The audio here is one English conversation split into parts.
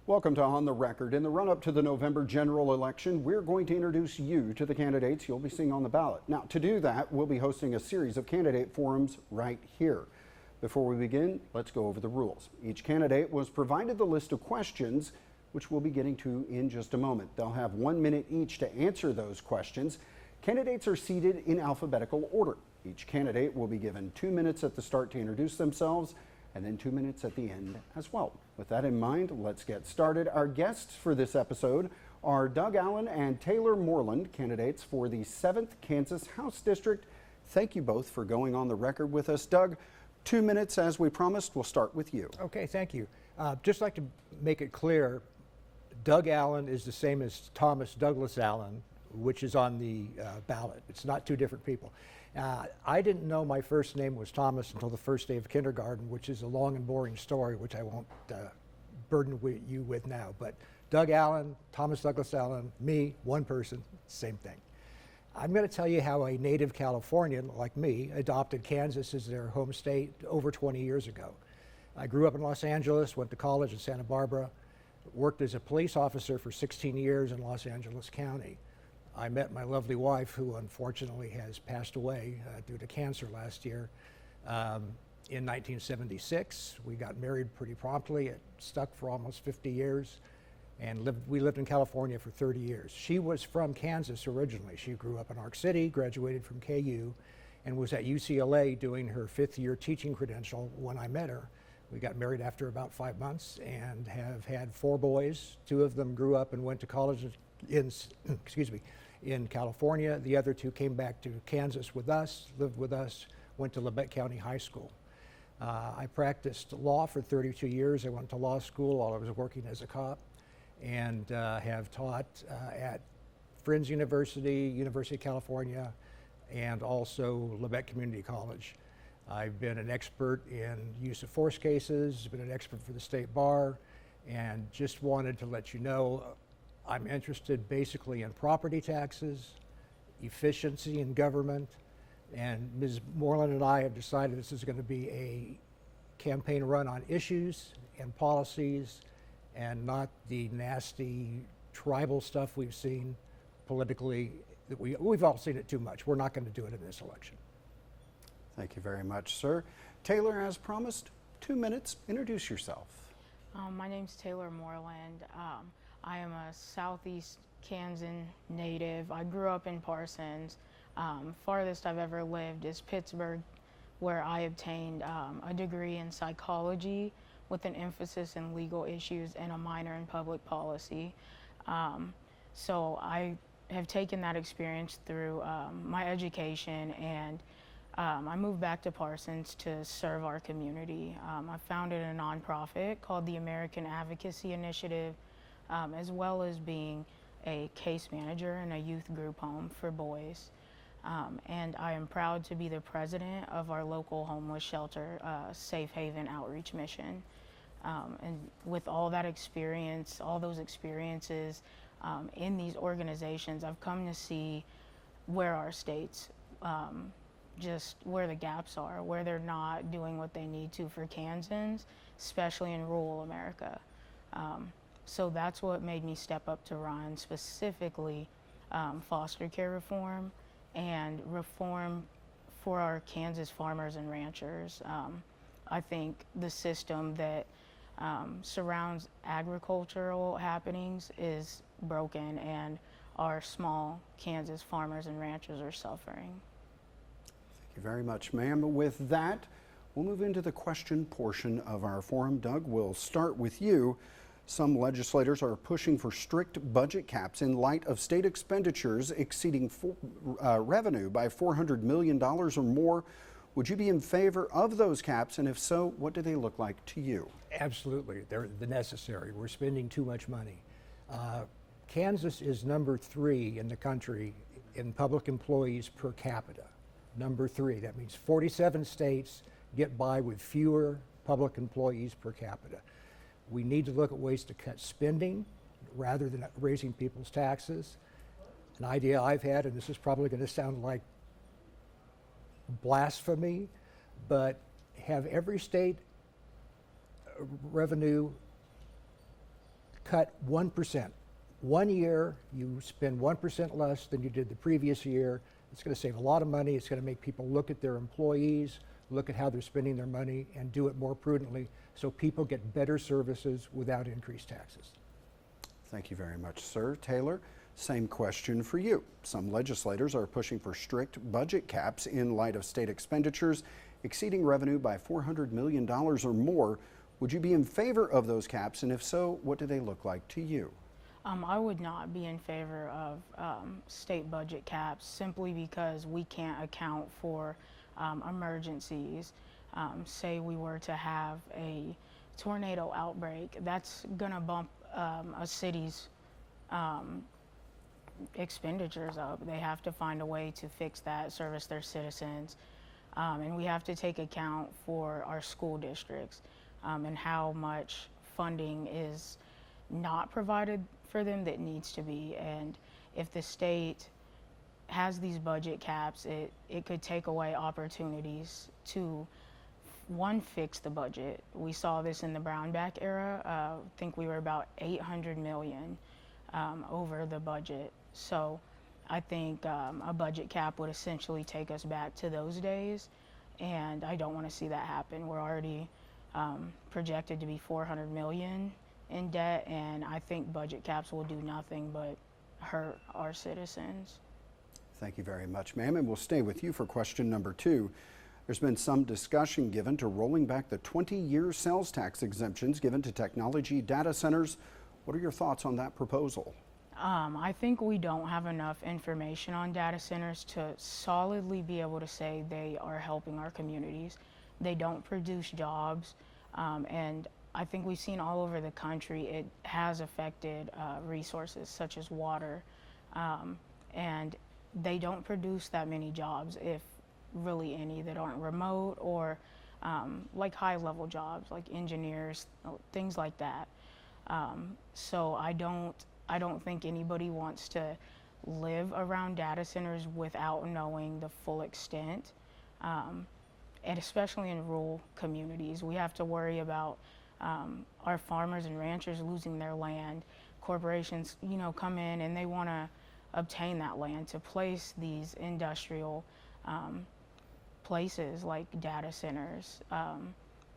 Welcome to On the Record. In the run-up to the November general election, we're going to introduce you to the candidates you'll be seeing on the ballot. Now, to do that, we'll be hosting a series of candidate forums right here. Before we begin, let's go over the rules. Each candidate was provided the list of questions, which we'll be getting to in just a moment. They'll have 1 minute each to answer those questions. Candidates are seated in alphabetical order. Each candidate will be given 2 minutes at the start to introduce themselves, and then 2 minutes at the end as well. With that in mind, let's get started. Our guests for this episode are Doug Allen and Taylor Moreland, candidates for the 7th Kansas House District. Thank you both for going on the record with us. Doug, 2 minutes as we promised. We'll start with you. Okay, thank you. Just like to make it clear, Doug Allen is the same as Thomas Douglas Allen, which is on the ballot. It's not two different people. I didn't know my first name was Thomas until the first day of kindergarten, which is a long and boring story, which I won't burden you with now. But Doug Allen, Thomas Douglas Allen, me, one person, same thing. I'm going to tell you how a native Californian like me adopted Kansas as their home state over 20 years ago. I grew up in Los Angeles, went to college in Santa Barbara, worked as a police officer for 16 years in Los Angeles County. I met my lovely wife, who unfortunately has passed away due to cancer last year. In 1976, we got married pretty promptly. It stuck for almost 50 years, and we lived in California for 30 years. She was from Kansas originally. She grew up in Ark City, graduated from KU, and was at UCLA doing her 5th year teaching credential when I met her. We got married after about 5 months and have had 4 boys. 2 of them grew up and went to college in California. The other 2 came back to Kansas with us, lived with us, went to Labette County High School. I practiced law for 32 years. I went to law school while I was working as a cop, and have taught at Friends University, University of California, and also Labette Community College. I've been an expert in use of force cases, been an expert for the state bar, and just wanted to let you know I'm interested basically in property taxes, efficiency in government, and Ms. Moreland and I have decided this is going to be a campaign run on issues and policies and not the nasty tribal stuff we've seen politically. We've all seen it too much. We're not going to do it in this election. Thank you very much, sir. Taylor, as promised, 2 minutes. Introduce yourself. My name's Taylor Moreland. I am a Southeast Kansan native. I grew up in Parsons. Farthest I've ever lived is Pittsburgh, where I obtained a degree in psychology with an emphasis in legal issues and a minor in public policy. So I have taken that experience through my education, and I moved back to Parsons to serve our community. I founded a nonprofit called the American Advocacy Initiative, as well as being a case manager in a youth group home for boys. And I am proud to be the president of our local homeless shelter, Safe Haven Outreach Mission. And with all that experience, all those experiences in these organizations, I've come to see where our states, just where the gaps are, where they're not doing what they need to for Kansans, especially in rural America. So that's what made me step up to run, specifically foster care reform and reform for our Kansas farmers and ranchers. I think the system that surrounds agricultural happenings is broken, and our small Kansas farmers and ranchers are suffering. Thank you very much, ma'am. With that, we'll move into the question portion of our forum. Doug, we'll start with you. Some legislators are pushing for strict budget caps in light of state expenditures exceeding revenue by $400 million or more. Would you be in favor of those caps? And if so, what do they look like to you? Absolutely, they're necessary. We're spending too much money. Kansas is number 3 in the country in public employees per capita. Number 3. That means 47 states get by with fewer public employees per capita. We need to look at ways to cut spending rather than raising people's taxes. An idea I've had, and this is probably going to sound like blasphemy, but have every state revenue cut 1%. 1 year, you spend 1% less than you did the previous year. It's going to save a lot of money. It's going to make people look at their employees, look at how they're spending their money, and do it more prudently so people get better services without increased taxes. Thank you very much, sir. Taylor, same question for you. Some legislators are pushing for strict budget caps in light of state expenditures exceeding revenue by $400 million or more. Would you be in favor of those caps? And if so, what do they look like to you? I would not be in favor of state budget caps simply because we can't account for emergencies. Say we were to have a tornado outbreak, that's going to bump a city's expenditures up. They have to find a way to fix that, service their citizens, and we have to take account for our school districts and how much funding is not provided for them that needs to be. And if the state has these budget caps, it could take away opportunities to, one, fix the budget. We saw this in the Brownback era. I think we were about $800 million over the budget. So I think a budget cap would essentially take us back to those days, and I don't want to see that happen. We're already projected to be $400 million in debt, and I think budget caps will do nothing but hurt our citizens. Thank you very much, ma'am. And we'll stay with you for question number 2. There's been some discussion given to rolling back the 20-year sales tax exemptions given to technology data centers. What are your thoughts on that proposal? I think we don't have enough information on data centers to solidly be able to say they are helping our communities. They don't produce jobs, and I think we've seen all over the country it has affected resources such as water, and they don't produce that many jobs, if really any, that aren't remote or like high-level jobs like engineers, things like that. So I don't think anybody wants to live around data centers without knowing the full extent, and especially in rural communities. We have to worry about our farmers and ranchers losing their land. Corporations, come in and they want to obtain that land to place these industrial places like data centers,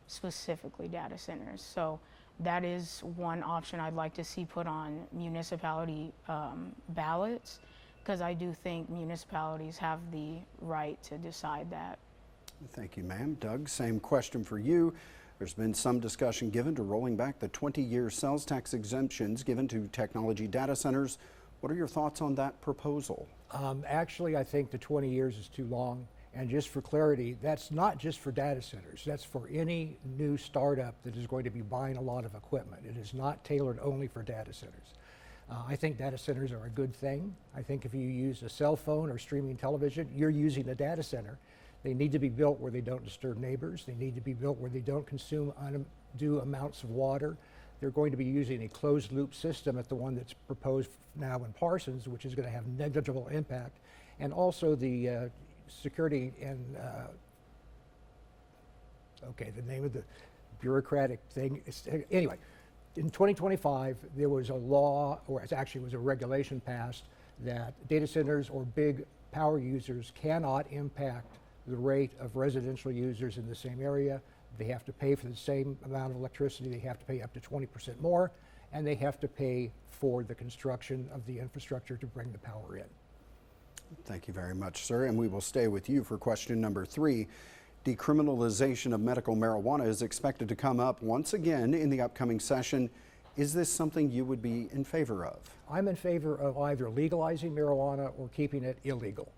specifically data centers. So that is one option I'd like to see put on municipality ballots, because I do think municipalities have the right to decide that. Thank you, ma'am. Doug, same question for you. There's been some discussion given to rolling back the 20-year sales tax exemptions given to technology data centers. What are your thoughts on that proposal? Actually, I think the 20 years is too long. And just for clarity, that's not just for data centers. That's for any new startup that is going to be buying a lot of equipment. It is not tailored only for data centers. I think data centers are a good thing. I think if you use a cell phone or streaming television, you're using a data center. They need to be built where they don't disturb neighbors. They need to be built where they don't consume undue amounts of water. They're going to be using a closed loop system at the one that's proposed now in Parsons, which is going to have negligible impact. And also the security and, the name of the bureaucratic thing. Anyway, in 2025, there was a law, or it actually was a regulation passed, that data centers or big power users cannot impact the rate of residential users in the same area. They have to pay for the same amount of electricity. They have to pay up to 20% more, and they have to pay for the construction of the infrastructure to bring the power in. Thank you very much, sir. And we will stay with you for question number 3. Decriminalization of medical marijuana is expected to come up once again in the upcoming session. Is this something you would be in favor of? I'm in favor of either legalizing marijuana or keeping it illegal.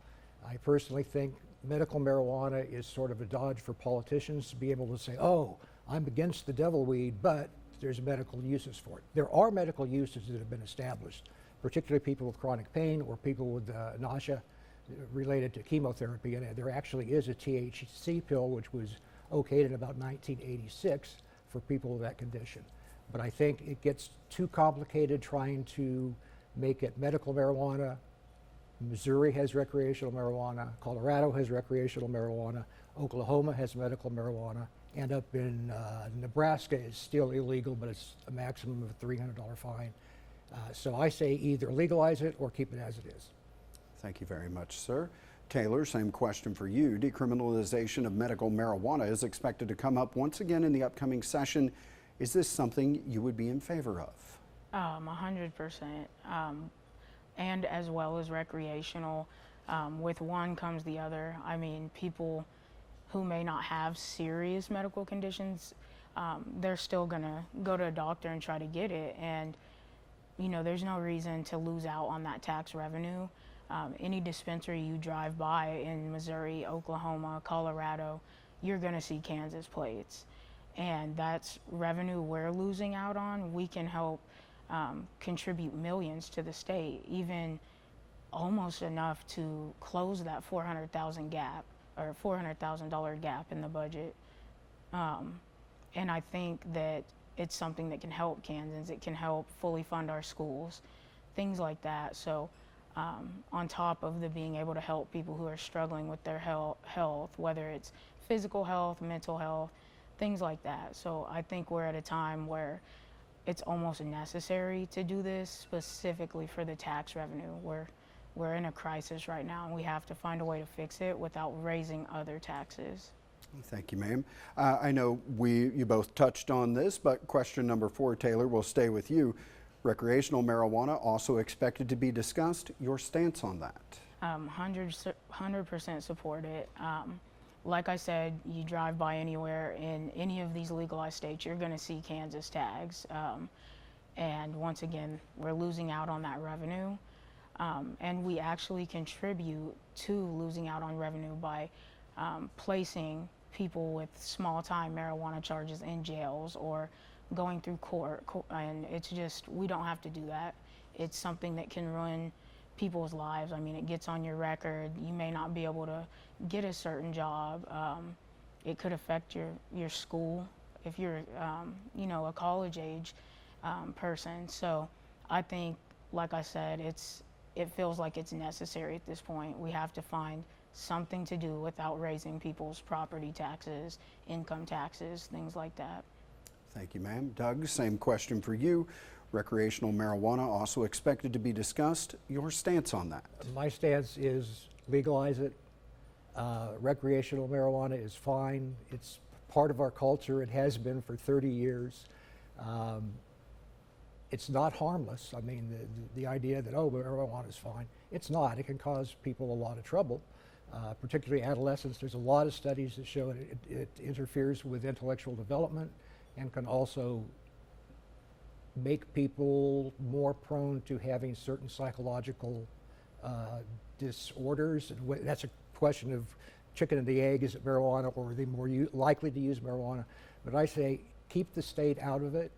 I personally think medical marijuana is sort of a dodge for politicians to be able to say, oh, I'm against the devil weed, but there's medical uses for it. There are medical uses that have been established, particularly people with chronic pain or people with nausea related to chemotherapy. And there actually is a THC pill which was okayed in about 1986 for people with that condition. But I think it gets too complicated trying to make it medical marijuana. Missouri has recreational marijuana, Colorado has recreational marijuana, Oklahoma has medical marijuana, and up in Nebraska it's still illegal, but it's a maximum of a $300 fine. So I say either legalize it or keep it as it is. Thank you very much, sir. Taylor, same question for you. Decriminalization of medical marijuana is expected to come up once again in the upcoming session. Is this something you would be in favor of? 100%. And as well as recreational. With one comes the other. I mean, people who may not have serious medical conditions, they're still gonna go to a doctor and try to get it. And, you know, there's no reason to lose out on that tax revenue. Any dispensary you drive by in Missouri, Oklahoma, Colorado, you're gonna see Kansas plates. And that's revenue we're losing out on. We can help contribute millions to the state, even almost enough to close that $400,000 gap or $400,000 gap in the budget. And I think that it's something that can help Kansans. It can help fully fund our schools, things like that. So on top of the being able to help people who are struggling with their health, whether it's physical health, mental health, things like that. So I think we're at a time where it's almost necessary to do this specifically for the tax revenue. We're in a crisis right now, and we have to find a way to fix it without raising other taxes. Thank you, ma'am. I know you both touched on this, but question number 4, Taylor, will stay with you. Recreational marijuana also expected to be discussed. Your stance on that? 100% support it. Like I said, you drive by anywhere in any of these legalized states, you're going to see Kansas tags. And once again, we're losing out on that revenue. And we actually contribute to losing out on revenue by placing people with small-time marijuana charges in jails or going through court. And it's just, we don't have to do that. It's something that can ruin people's lives. I mean, it gets on your record. You may not be able to get a certain job. It could affect your school if you're, you know, a college-age person. So I think, like I said, it feels like it's necessary at this point. We have to find something to do without raising people's property taxes, income taxes, things like that. Thank you, ma'am. Doug, same question for you. Recreational marijuana also expected to be discussed. Your stance on that? My stance is legalize it. Recreational marijuana is fine. It's part of our culture. It has been for 30 years. It's not harmless. I mean, the idea that, oh, marijuana is fine. It's not. It can cause people a lot of trouble, particularly adolescents. There's a lot of studies that show it interferes with intellectual development and can also make people more prone to having certain psychological disorders. And that's a question of chicken and the egg. Is it marijuana, or are they more likely to use marijuana? But I say keep the state out of it.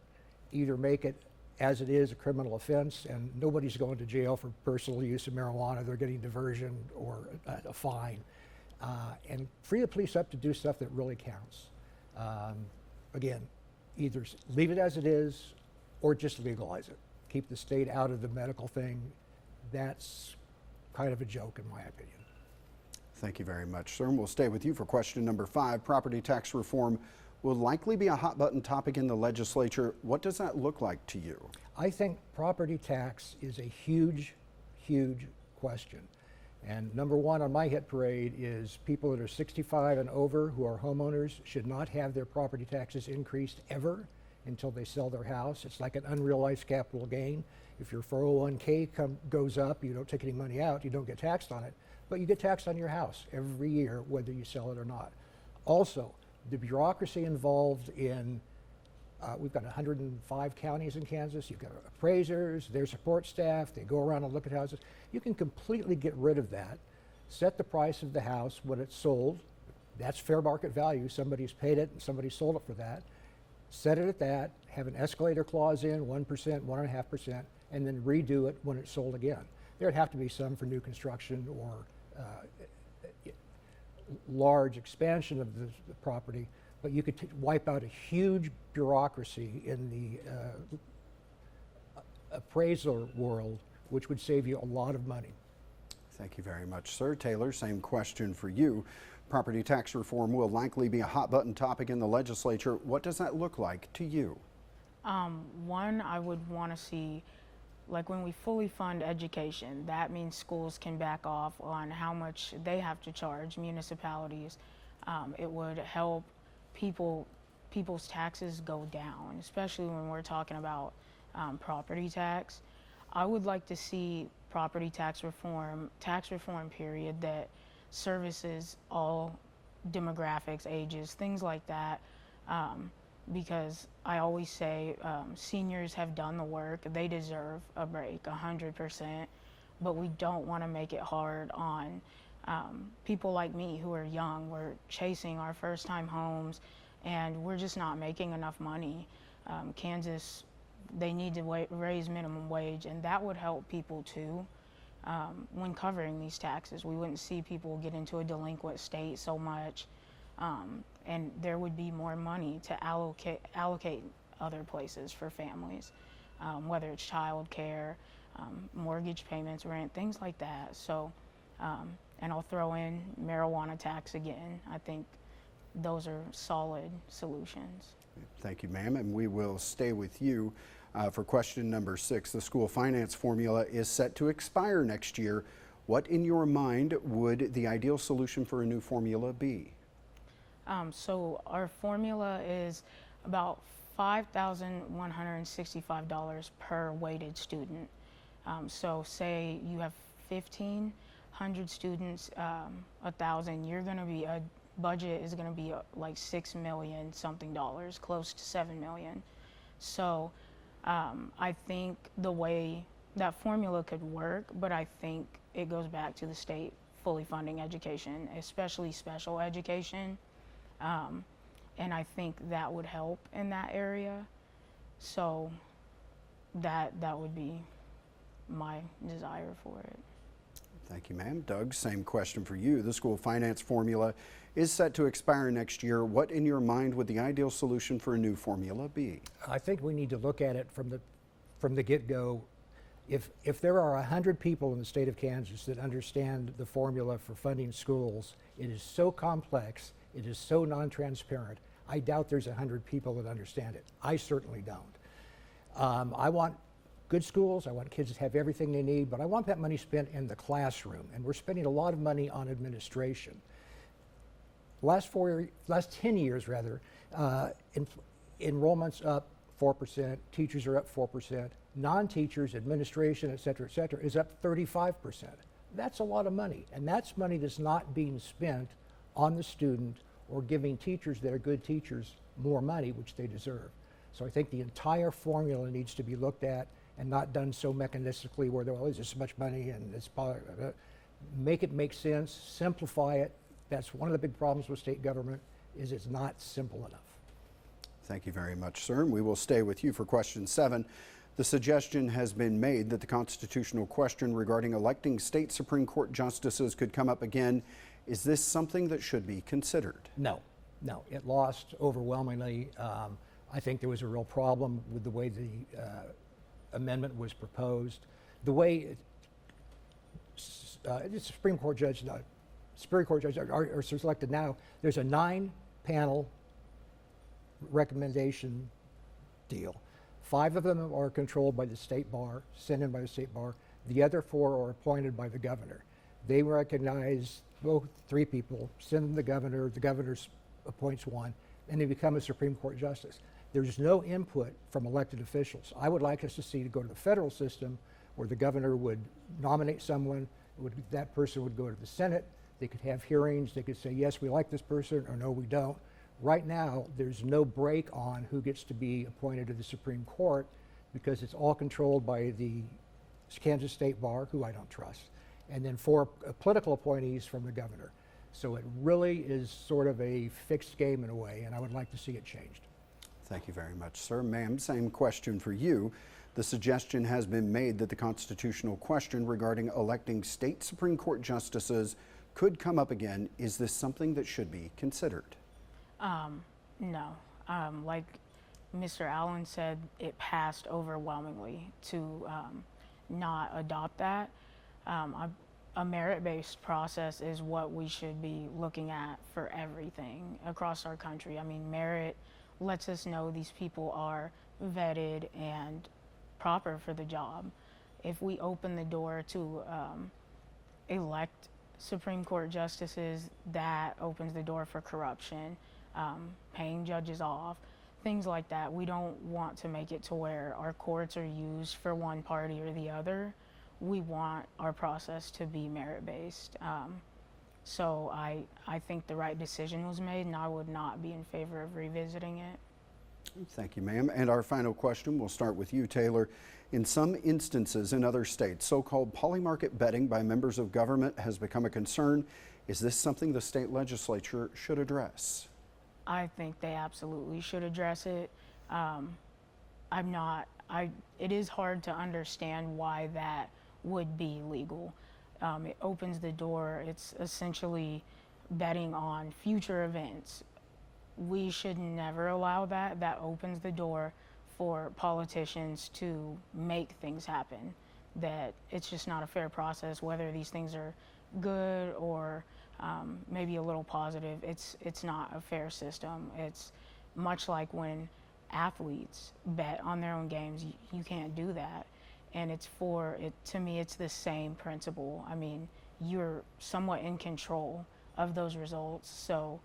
Either make it as it is a criminal offense, and nobody's going to jail for personal use of marijuana. They're getting diversion or a fine. And free the police up to do stuff that really counts. Again, either leave it as it is or just legalize it. Keep the state out of the medical thing. That's kind of a joke in my opinion. Thank you very much, sir. And we'll stay with you for question number 5. Property tax reform will likely be a hot button topic in the legislature. What does that look like to you? I think property tax is a huge, huge question. And number one on my hit parade is people that are 65 and over who are homeowners should not have their property taxes increased ever until they sell their house. It's like an unrealized capital gain. If your 401k goes up, you don't take any money out, you don't get taxed on it, but you get taxed on your house every year, whether you sell it or not. Also, the bureaucracy involved in, we've got 105 counties in Kansas. You've got appraisers, their support staff, they go around and look at houses. You can completely get rid of that, set the price of the house when it's sold. That's fair market value. Somebody's paid it and somebody sold it for that. Set it at that, have an escalator clause in, 1%, 1.5%, and then redo it when it's sold again. There'd have to be some for new construction or large expansion of the property, but you could wipe out a huge bureaucracy in the appraisal world, which would save you a lot of money. Thank you very much, sir. Taylor, same question for you. Property tax reform will likely be a hot button topic in the legislature. What does that look like to you? One, I would want to see, like when we fully fund education, that means schools can back off on how much they have to charge municipalities. It would help people's taxes go down, especially when we're talking about property tax. I would like to see property tax reform period, that services all demographics, ages, things like that. Because I always say seniors have done the work, they deserve a break 100%, but we don't want to make it hard on people like me who are young. We're chasing our first time homes and we're just not making enough money. Kansas, they need to raise minimum wage, and that would help people too. When covering these taxes, we wouldn't see people get into a delinquent state so much. And there would be more money to allocate other places for families, whether it's child care, mortgage payments, rent, things like that. So, and I'll throw in marijuana tax again. I think those are solid solutions. Thank you, ma'am. And we will stay with you for question number 6. The school finance formula is set to expire next year. What, in your mind, would the ideal solution for a new formula be? So our formula is about $5,165 per weighted student. So say you have 1,500 students, 1,000, budget is going to be like $6 million something dollars, close to $7 million. So I think the way that formula could work, but I think it goes back to the state fully funding education, especially special education. And I think that would help in that area. So that would be my desire for it. Thank you, ma'am. Doug, same question for you. The school finance formula is set to expire next year. What, in your mind, would the ideal solution for a new formula be? I think we need to look at it from the get-go. If there are 100 people in the state of Kansas that understand the formula for funding schools, it is so complex, it is so non-transparent. I doubt there's 100 people that understand it. I certainly don't. I want good schools, I want kids to have everything they need, but I want that money spent in the classroom, and we're spending a lot of money on administration. Last 10 years, enrollment's up 4%, teachers are up 4%, non-teachers, administration, et cetera, is up 35%. That's a lot of money, and that's money that's not being spent on the student or giving teachers that are good teachers more money, which they deserve. So I think the entire formula needs to be looked at and not done so mechanistically where there is this much money and it's make it make sense, simplify it. That's one of the big problems with state government, is it's not simple enough. Thank you very much, sir. And we will stay with you for question 7. The suggestion has been made that the constitutional question regarding electing state Supreme Court justices could come up again. Is this something that should be considered? No, it lost overwhelmingly. I think there was a real problem with the way the amendment was proposed. The way the Supreme Court judges are selected now, there's a 9-panel recommendation deal. 5 of them are controlled by the state bar, sent in by the state bar. The other 4 are appointed by the governor. They recognize 3 people, send them to the governor appoints 1, and they become a Supreme Court justice. There's no input from elected officials. I would like us to see to go to the federal system where the governor would nominate someone, that person would go to the Senate, they could have hearings, they could say, yes, we like this person, or no, we don't. Right now, there's no break on who gets to be appointed to the Supreme Court because it's all controlled by the Kansas State Bar, who I don't trust, and then 4 political appointees from the governor. So it really is sort of a fixed game in a way, and I would like to see it changed. Thank you very much, sir. Ma'am, same question for you. The suggestion has been made that the constitutional question regarding electing state Supreme Court justices could come up again. Is this something that should be considered? No. Like Mr. Allen said, it passed overwhelmingly to not adopt that. a merit-based process is what we should be looking at for everything across our country. I mean, merit lets us know these people are vetted and proper for the job. If we open the door to elect Supreme Court justices, that opens the door for corruption, paying judges off, things like that. We don't want to make it to where our courts are used for one party or the other. We want our process to be merit-based. So I think the right decision was made, and I would not be in favor of revisiting it. Thank you, ma'am. And our final question, we'll start with you, Taylor. In some instances in other states, so-called polymarket betting by members of government has become a concern. Is this something the state legislature should address? I think they absolutely should address it. It is hard to understand why that would be legal. It opens the door. It's essentially betting on future events. We should never allow that. That opens the door for politicians to make things happen. That it's just not a fair process, whether these things are good or maybe a little positive. It's not a fair system. It's much like when athletes bet on their own games. You can't do that. And to me, it's the same principle. I mean, you're somewhat in control of those results. So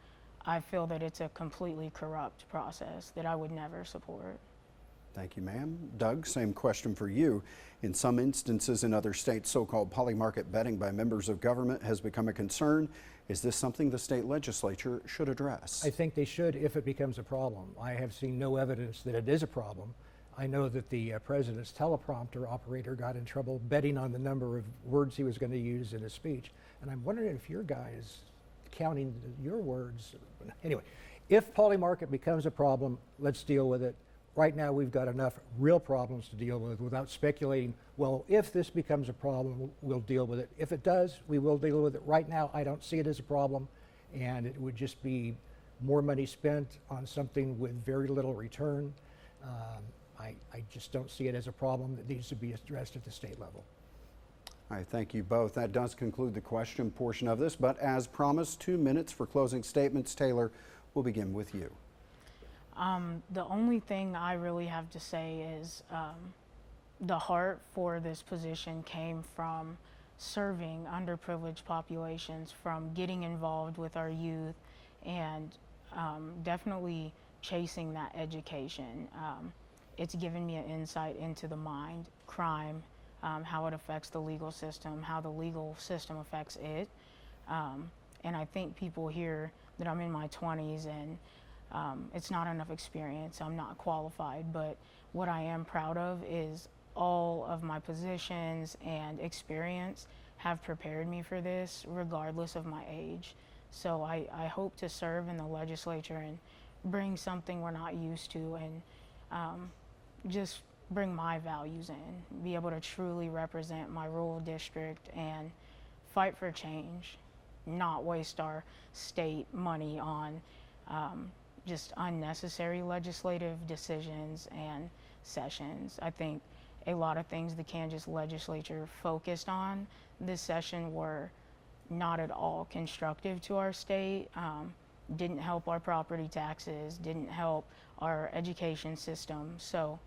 I feel that it's a completely corrupt process that I would never support. Thank you, ma'am. Doug, same question for you. In some instances in other states, so-called polymarket betting by members of government has become a concern. Is this something the state legislature should address? I think they should if it becomes a problem. I have seen no evidence that it is a problem. I know that the president's teleprompter operator got in trouble betting on the number of words he was going to use in his speech. And I'm wondering if your guy is counting your words. Anyway, if polymarket becomes a problem, let's deal with it. Right now, we've got enough real problems to deal with without speculating, well, if this becomes a problem, we'll deal with it. If it does, we will deal with it. Right now, I don't see it as a problem, and it would just be more money spent on something with very little return. I just don't see it as a problem that needs to be addressed at the state level. All right, thank you both. That does conclude the question portion of this, but as promised, 2 minutes for closing statements. Taylor, we'll begin with you. The only thing I really have to say is the heart for this position came from serving underprivileged populations, from getting involved with our youth, and definitely chasing that education. It's given me an insight into the mind, crime, how it affects the legal system, how the legal system affects it. And I think people hear that I'm in my 20s and it's not enough experience, I'm not qualified, but what I am proud of is all of my positions and experience have prepared me for this regardless of my age. So I hope to serve in the legislature and bring something we're not used to, and just bring my values in, be able to truly represent my rural district and fight for change, not waste our state money on just unnecessary legislative decisions and sessions. I think a lot of things the Kansas legislature focused on this session were not at all constructive to our state, didn't help our property taxes, didn't help our education system. So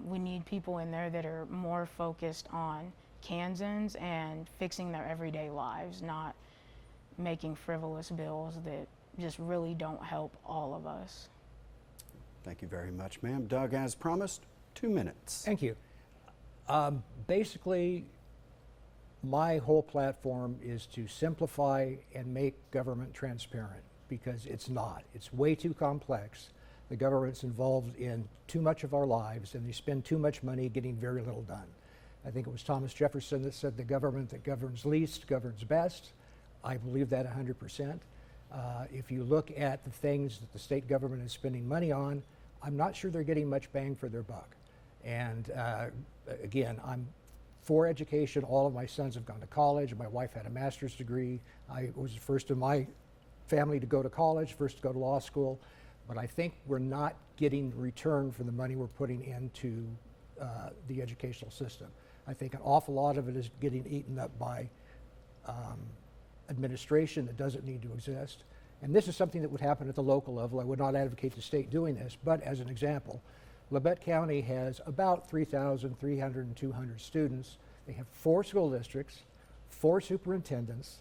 we need people in there that are more focused on Kansans and fixing their everyday lives, not making frivolous bills that just really don't help all of us. Thank you very much, ma'am. Doug, as promised, 2 minutes. Thank you. Basically, my whole platform is to simplify and make government transparent, because it's not. It's way too complex. The government's involved in too much of our lives, and they spend too much money getting very little done. I think it was Thomas Jefferson that said the government that governs least governs best. I believe that 100%. If you look at the things that the state government is spending money on, I'm not sure they're getting much bang for their buck. And again, I'm for education. All of my sons have gone to college. My wife had a master's degree. I was the first in my family to go to college, first to go to law school. But I think we're not getting return for the money we're putting into the educational system. I think an awful lot of it is getting eaten up by administration that doesn't need to exist. And this is something that would happen at the local level. I would not advocate the state doing this, but as an example, Labette County has about 3,300 and 200 students. They have 4 school districts, 4 superintendents.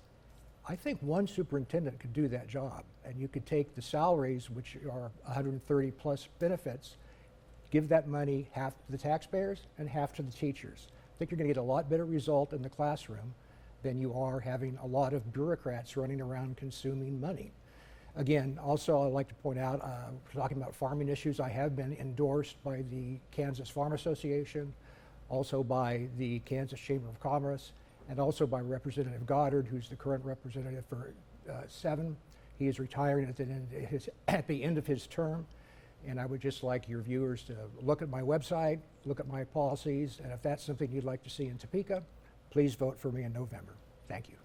I think one superintendent could do that job, and you could take the salaries, which are 130 plus benefits, give that money half to the taxpayers and half to the teachers. I think you're going to get a lot better result in the classroom than you are having a lot of bureaucrats running around consuming money. Again, also I'd like to point out, talking about farming issues, I have been endorsed by the Kansas Farm Association, also by the Kansas Chamber of Commerce, and also by Representative Goddard, who's the current representative for 7. He is retiring at the end of his term, and I would just like your viewers to look at my website, look at my policies, and if that's something you'd like to see in Topeka, please vote for me in November. Thank you.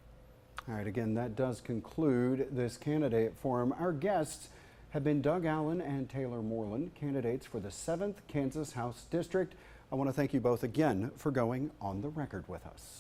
All right, again, that does conclude this candidate forum. Our guests have been Doug Allen and Taylor Moreland, candidates for the 7th Kansas House District. I want to thank you both again for going on the record with us.